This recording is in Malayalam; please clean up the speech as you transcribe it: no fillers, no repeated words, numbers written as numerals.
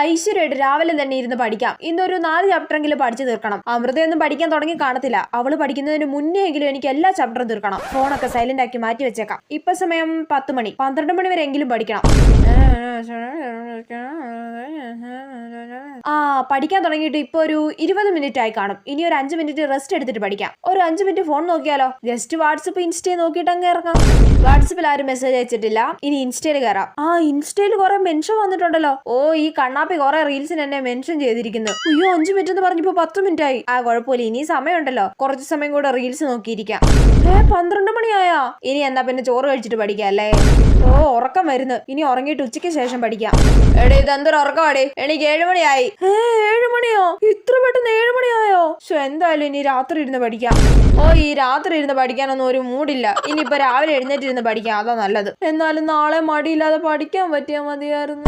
ഐശ്വര്യമായിട്ട് രാവിലെ തന്നെ ഇരുന്ന് പഠിക്കാം. ഇന്നൊരു 4 ചാപ്റ്ററെങ്കിലും പഠിച്ചു തീർക്കണം. അമൃതയൊന്നും പഠിക്കാൻ തുടങ്ങി കാണത്തില്ല. അവള് പഠിക്കുന്നതിന് മുന്നേ എങ്കിലും എനിക്ക് എല്ലാ ചാപ്റ്ററും തീർക്കണം. ഫോണൊക്കെ സൈലന്റ് ആക്കി മാറ്റി വെച്ചേക്കാം. ഇപ്പൊ സമയം 10 മണി, 12 മണി വരെ എങ്കിലും പഠിക്കണം. പഠിക്കാൻ തുടങ്ങിയിട്ട് ഇപ്പൊ ഒരു 20 മിനിറ്റ് ആയി കാണും. ഇനി ഒരു 5 മിനിറ്റ് റെസ്റ്റ് എടുത്തിട്ട് പഠിക്കാം. ഒരു 5 മിനിറ്റ് ഫോൺ നോക്കിയാലോ? ജസ്റ്റ് വാട്സപ്പ് ഇൻസ്റ്റയിൽ നോക്കിയിട്ട് അങ്ങ് ഇറങ്ങാം. വാട്സപ്പിൽ ആരും മെസ്സേജ് അയച്ചിട്ടില്ല. ഇനി ഇൻസ്റ്റയിൽ കയറാം. ഇൻസ്റ്റയിൽ കുറെ മെൻഷൻ വന്നിട്ടുണ്ടല്ലോ. ഈ കണ്ണാപ്പി കുറെ റീൽസിന് എന്നെ മെൻഷൻ ചെയ്തിരിക്കുന്നു. അയ്യോ 5 മിനിറ്റ് എന്ന് പറഞ്ഞപ്പോ 10 മിനിറ്റ് ആയി. കുഴപ്പമില്ല, ഇനി സമയമുണ്ടല്ലോ. കുറച്ച് സമയം കൂടെ റീൽസ് നോക്കിയിരിക്കാം. 12 മണിയായാ? ഇനി എന്നാ പിന്നെ ചോറ് കഴിച്ചിട്ട് പഠിക്കാം അല്ലേ? ഉറക്കം വരുന്നു. ഇനി ഉറങ്ങിയിട്ട് ഉച്ചയ്ക്ക് ശേഷം പഠിക്കാം. എടേ ഇതെന്തൊരു ഉറക്കമാടേ? എനിക്ക് 7 മണിയായി. 7 മണിയോ? ഇത്ര പെട്ടെന്ന് 7 മണിയായോ? എന്തായാലും ഇനി രാത്രി ഇരുന്ന് പഠിക്കാം. ഈ രാത്രി ഇരുന്ന് പഠിക്കാനൊന്നും ഒരു മൂടില്ല. ഇനിയിപ്പൊ രാവിലെ എഴുന്നേറ്റിരുന്ന് പഠിക്കാം, അതാ നല്ലത്. എന്നാലും നാളെ മടിയില്ലാതെ പഠിക്കാൻ പറ്റിയാ മതിയായിരുന്നു.